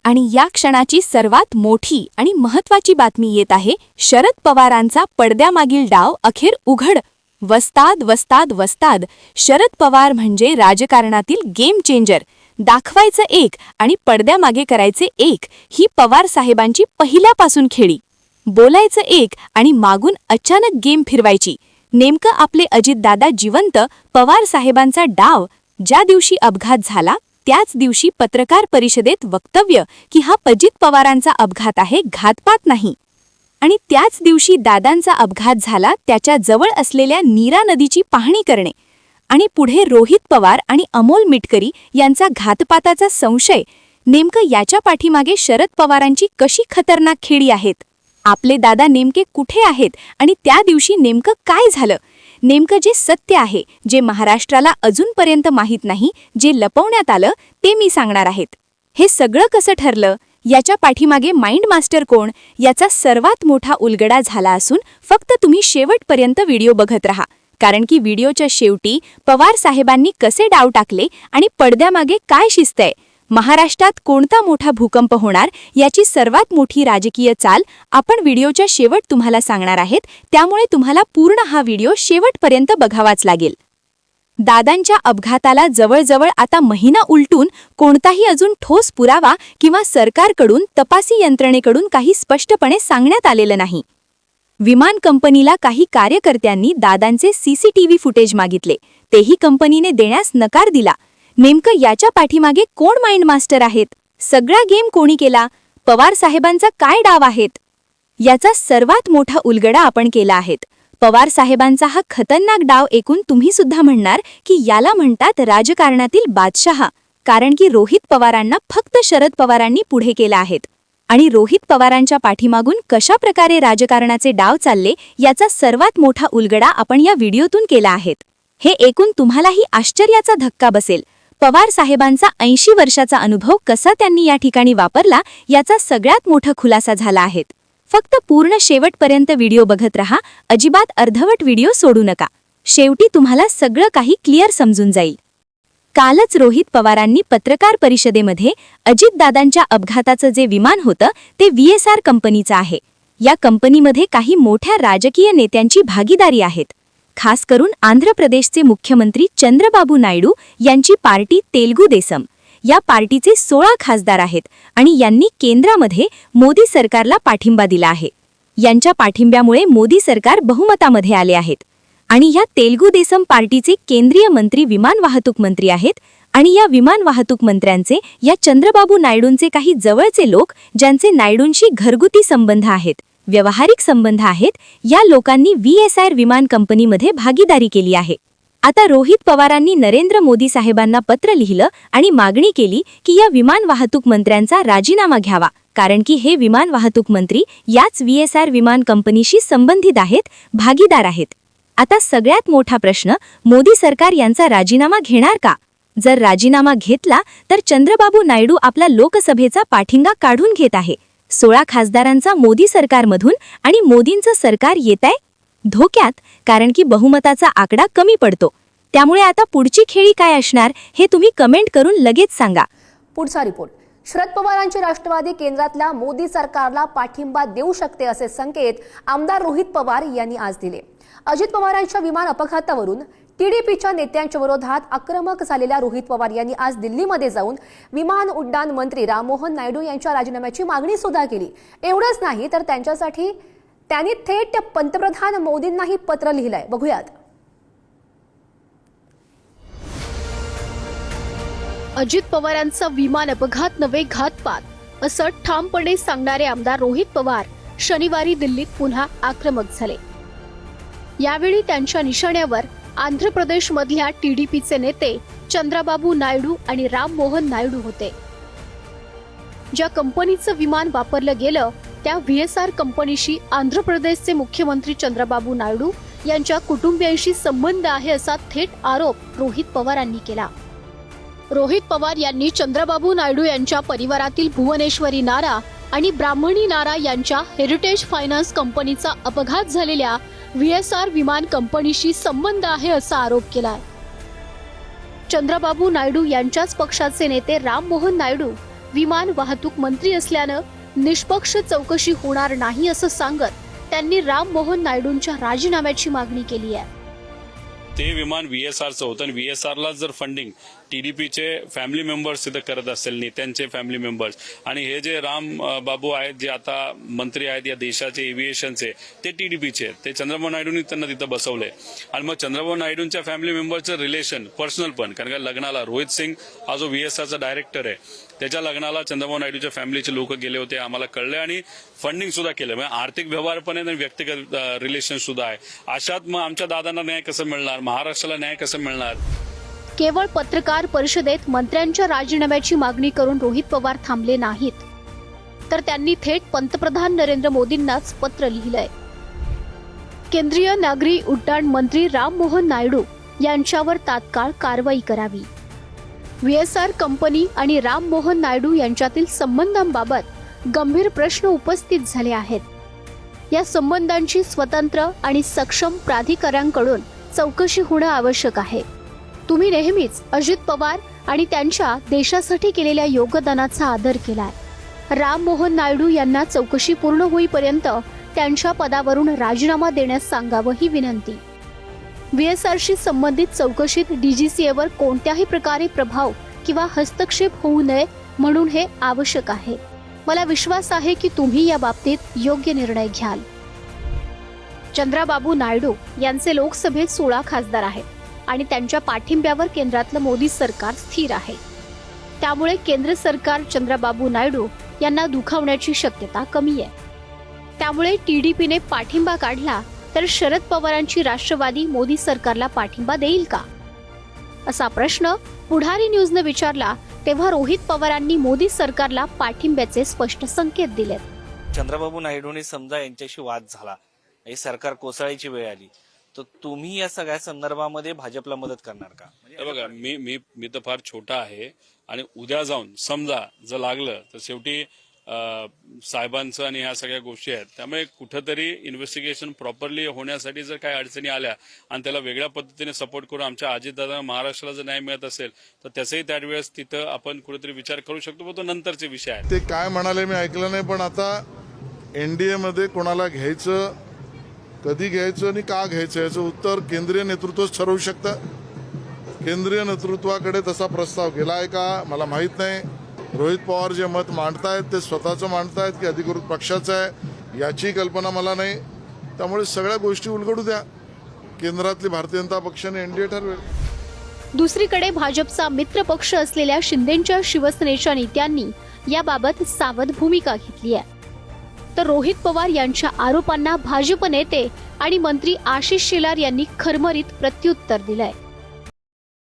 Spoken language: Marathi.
आणि या क्षणाची सर्वात मोठी आणि महत्त्वाची बातमी येत आहे. शरद पवारांचा पडद्यामागील डाव अखेर उघड. वस्ताद वस्ताद वस्ताद. शरद पवार म्हणजे राजकारणातील गेम चेंजर. दाखवायचं एक आणि पडद्यामागे करायचे एक, ही पवार साहेबांची पहिल्यापासून खेळी. बोलायचं एक आणि मागून अचानक गेम फिरवायची. नेमकं आपले अजितदादा जिवंत, पवार साहेबांचा डाव. ज्या दिवशी अपघात झाला त्याच दिवशी पत्रकार परिषदेत वक्तव्य की हा अजित पवारांचा अपघात आहे, घातपात नाही. आणि त्याच दिवशी दादांचा अपघात झाला त्याच्या जवळ असलेल्या नीरा नदीची पाहणी करणे. आणि पुढे रोहित पवार आणि अमोल मिटकरी यांचा घातपाताचा संशय. नेमकं याच्या पाठीमागे शरद पवारांची कशी खतरनाक खेळी आहेत? आपले दादा नेमके कुठे आहेत आणि त्या दिवशी नेमकं काय झालं? नेमकं जे सत्य आहे, जे महाराष्ट्राला अजूनपर्यंत माहीत नाही, जे लपवण्यात आलं, ते मी सांगणार आहेत. हे सगळं कसं ठरलं, याच्या पाठीमागे माइंड मास्टर कोण, याचा सर्वात मोठा उलगडा झाला असून फक्त तुम्ही शेवटपर्यंत व्हिडिओ बघत राहा. कारण की व्हिडिओच्या शेवटी पवार साहेबांनी कसे डाव टाकले आणि पडद्यामागे काय शिस्तय, महाराष्ट्रात कोणता मोठा भूकंप होणार, याची सर्वात मोठी राजकीय चाल आपण व्हिडिओच्या शेवट तुम्हाला सांगणार आहेत. त्यामुळे तुम्हाला पूर्ण हा व्हिडिओ शेवटपर्यंत बघावाच लागेल. दादांच्या अपघाताला जवळजवळ आता महिना उलटून कोणताही अजून ठोस पुरावा किंवा सरकारकडून, तपासी यंत्रणेकडून काही स्पष्टपणे सांगण्यात आलेलं नाही. विमान कंपनीला काही कार्यकर्त्यांनी दादांचे सीसीटीव्ही फुटेज मागितले, तेही कंपनीने देण्यास नकार दिला. नेमकं याच्या पाठीमागे कोण माइंड मास्टर आहेत? सगळा गेम कोणी केला? पवार साहेबांचा काय डाव आहेत? याचा सर्वात मोठा उलगडा आपण केला आहे. पवार साहेबांचा हा खतरनाक डाव ऐकून तुम्ही सुद्धा म्हणणार की याला म्हणतात राजकारणातील बादशहा. कारण की रोहित पवारांना फक्त शरद पवारांनी पुढे केला आहे. आणि रोहित पवारांच्या पाठीमागून कशा प्रकारे राजकारणाचे डाव चालले, याचा सर्वात मोठा उलगडा आपण या व्हिडिओतून केला आहे. हे ऐकून तुम्हालाही आश्चर्याचा धक्का बसेल. पवार साहेबांचा 80 वर्षाचा अनुभव कसा त्यांनी या ठिकाणी वापरला, याचा सगळ्यात मोठा खुलासा झाला आहे. फक्त पूर्ण शेवटपर्यंत व्हिडिओ बघत रहा, अजिबात अर्धवट व्हिडिओ सोडू नका. शेवटी तुम्हाला सगळं काही क्लिअर समजून जाईल. कालच रोहित पवारांनी पत्रकार परिषदेमध्ये अजितदादांच्या अपघाताचं जे विमान होतं ते VSR कंपनीचं आहे. या कंपनीमध्ये काही मोठ्या राजकीय नेत्यांची भागीदारी आहेत. खास करून आंध्र प्रदेशचे मुख्यमंत्री चंद्रबाबू नायडू यांची पार्टी तेलगू देसम. या पार्टीचे 16 खासदार आहेत आणि यांनी केंद्रामध्ये मोदी सरकारला पाठिंबा दिला आहे. यांच्या पाठिंब्यामुळे मोदी सरकार बहुमतामध्ये आले आहेत. आणि या तेलगू देसम पार्टीचे केंद्रीय मंत्री विमान वाहतूक मंत्री आहेत. आणि या विमान वाहतूक मंत्र्यांचे या चंद्रबाबू नायडूंचे काही जवळचे लोक, ज्यांचे नायडूंशी घरगुती संबंध आहेत, व्यावहारिक संबंध आहेत, या लोकांनी VSR विमान कंपनीमध्ये भागीदारी केली आहे. आता रोहित पवारांनी नरेंद्र मोदी साहेबांना पत्र लिहिलं आणि मागणी केली की या विमान वाहतूक मंत्र्यांचा राजीनामा घ्यावा. कारण की हे विमान वाहतूक मंत्री याच VSR विमान कंपनीशी संबंधित आहेत, भागीदार आहेत. आता सगळ्यात मोठा प्रश्न, मोदी सरकार यांचा राजीनामा घेणार का? जर राजीनामा घेतला तर चंद्रबाबू नायडू आपला लोकसभेचा पाठिंबा काढून घेत आहे. 16 खासदारांचा मोदी सरकारमधून आणि मोदींचं सरकार येतंय धोक्यात. कारण की बहुमताचा आकडा कमी पडतो. त्यामुळे आता पुढची खेळी काय असणार हे तुम्ही कमेंट करून लगेच सांगा. पुढचा रिपोर्ट. शरद पवारांची राष्ट्रवादी केंद्रातल्या मोदी सरकारला पाठिंबा देऊ शकते असे संकेत आमदार रोहित पवार यांनी आज दिले. अजित पवारांच्या विमान अपघातावरून TDPच्या नेत्यांच्या विरोधात आक्रमक झालेल्या रोहित पवार यांनी आज दिल्लीमध्ये जाऊन विमान उड्डाण मंत्री राममोहन नायडू यांच्या राजीनाम्याची मागणी सुद्धा केली. एवढंच नाही तर त्यांच्यासाठी त्यांनी थेट पंतप्रधान मोदींनाही पत्र लिहिलंय. बघूयात. अजित पवारांचा विमान अपघात नव्हे घातपात असं ठामपणे सांगणारे आमदार रोहित पवार शनिवारी दिल्लीत पुन्हा आक्रमक झाले. यावेळी त्यांच्या निशाण्यावर आंध्र प्रदेशमधल्या TDPचे नेते चंद्रबाबू नायडू आणि राममोहन नायडू होते. ज्या कंपनीचं विमान वापरलं गेलं त्या VSR कंपनीशी आंध्र प्रदेशचे मुख्यमंत्री चंद्रबाबू नायडू यांच्या कुटुंबियांशी संबंध आहे असा थेट आरोप रोहित पवारांनी केला. रोहित पवार यांनी चंद्रबाबू नायडू यांच्या परिवारातील भुवनेश्वरी नारा आणि ब्राह्मणी नारा यांच्या हेरिटेज फायनान्स कंपनीचा अपघात झालेल्या VSR विमान कंपनीशी संबंध आहे असा आरोप केलाय. चंद्रबाबू नायडू यांच्याच पक्षाचे नेते राममोहन नायडू विमान वाहतूक मंत्री असल्यानं निष्पक्ष चौकशी होणार नाही असं सांगत त्यांनी राम मोहन नायडूंच्या राजीनाम्याची मागणी केली आहे. ते विमान VSRचं होतं आणि VSRला जर फंडिंग TDPचे फॅमिली मेंबर्स तिथं करत असेल, नेत्यांचे फॅमिली मेंबर्स, आणि हे जे राम बाबू आहेत जे आता मंत्री आहेत या देशाचे एव्हिएशनचे, ते TDPचे आहेत. ते चंद्रबाबू नायडूंनी त्यांना तिथं बसवलंय. आणि मग चंद्रबाबू नायडूंच्या फॅमिली मेंबरचं रिलेशन पर्सनल पण, कारण का लग्नाला रोहित सिंग हा जो VSRचा डायरेक्टर आहे त्याच्या लग्नाला चंद्रबाबू नायडूच्या फॅमिलीचे लोक गेले होते, आम्हाला कळले, आणि फंडिंग सुद्धा केलं. म्हणजे आर्थिक व्यवहार पण आहे आणि व्यक्तिगत रिलेशन सुद्धा आहे. अशात मग आमच्या दादांना न्याय कसं मिळणार, महाराष्ट्राला न्याय कसं मिळणार? केवळ पत्रकार परिषदेत मंत्र्यांच्या राजीनाम्याची मागणी करून रोहित पवार थांबले नाहीत, तर त्यांनी थेट पंतप्रधान नरेंद्र मोदींनाच पत्र लिहिलंय. केंद्रीय नागरी उड्डाण मंत्री राम मोहन नायडू यांच्यावर तात्काळ कारवाई करावी. VSR कंपनी आणि राम मोहन नायडू यांच्यातील संबंधांबाबत गंभीर प्रश्न उपस्थित झाले आहेत. या संबंधांची स्वतंत्र आणि सक्षम प्राधिकाऱ्यांकडून चौकशी होणं आवश्यक आहे. तुम्ही नेहमीच अजित पवार आणि त्यांच्या देशासाठी केलेल्या योगदानाचा आदर केलाय. राम मोहन नायडू यांना चौकशी पूर्ण होईपर्यंत त्यांच्या पदावरून राजीनामा देण्यास सांगावं ही विनंती. VSRशी संबंधित चौकशीत DGCAवर कोणत्याही प्रकारे प्रभाव किंवा हस्तक्षेप होऊ नये म्हणून हे आवश्यक आहे. मला विश्वास आहे की तुम्ही या बाबतीत योग्य निर्णय घ्याल. चंद्राबाबू नायडू यांचे लोकसभेत 16 खासदार आहेत आणि त्यांच्या पाठिंब्यावर केंद्रातलं मोदी सरकार स्थिर आहे. त्यामुळे केंद्र सरकार चंद्राबाबू नायडू यांना दुखावण्याची शक्यता कमी आहे. त्यामुळे TDPने पाठिंबा काढला तर शरद पवारांची राष्ट्रवादी मोदी सरकारला पाठिंबा देईल का, असा प्रश्न पुढारी न्यूजने विचारला. तेव्हा रोहित पवारांनी मोदी सरकारला पाठिंब्याचे स्पष्ट संकेत दिलेत. चंद्रबाबू नायडूंनी समजा यांच्याशी वाद झाला, हे सरकार कोसळायची वेळ आली, तर तुम्ही या सगळ्या संदर्भामध्ये भाजपला मदत करणार का? हे बघा, मी तर फार छोटा आहे आणि उद्या जाऊन समजा जर लागलं तर शेवटी साहेबांचं आणि ह्या सगळ्या गोष्टी आहेत. त्यामुळे कुठंतरी इन्व्हेस्टिगेशन प्रॉपरली होण्यासाठी जर काही अडचणी आल्या आणि त्याला वेगळ्या पद्धतीने सपोर्ट करून आमच्या अजितदादा महाराष्ट्राला जर न्याय मिळत असेल तर त्याचाही त्यावेळेस तिथं आपण कुठेतरी विचार करू शकतो. पण तो नंतरचे विषय आहेत. ते काय म्हणाले मी ऐकलं नाही, पण आता NDA मध्ये कोणाला घ्यायचं, कधी घ्यायचं आणि का घ्यायचं याचं उत्तर केंद्रीय नेतृत्वच ठरवू शकतं. केंद्रीय नेतृत्वाकडे तसा प्रस्ताव गेलाय का मला माहित नाही. रोहित पवार जे मत मांडतायत ते स्वतःचं मांडतायत की अधिकृत पक्षाचं आहे याची कल्पना मला नाही. त्यामुळे सगळ्या गोष्टी उलगडू द्या. केंद्रातली भारतीय जनता पक्षाने NDA ठरवेल. दुसरीकडे भाजपचा मित्र पक्ष असलेल्या शिंदेच्या शिवसेनेच्या नेत्यांनी याबाबत सावध भूमिका घेतली आहे. तर रोहित पवार यांच्या आरोपांना भाजप नेते आणि मंत्री आशिष शेलार यांनी खरमरीत प्रत्युत्तर दिलंय.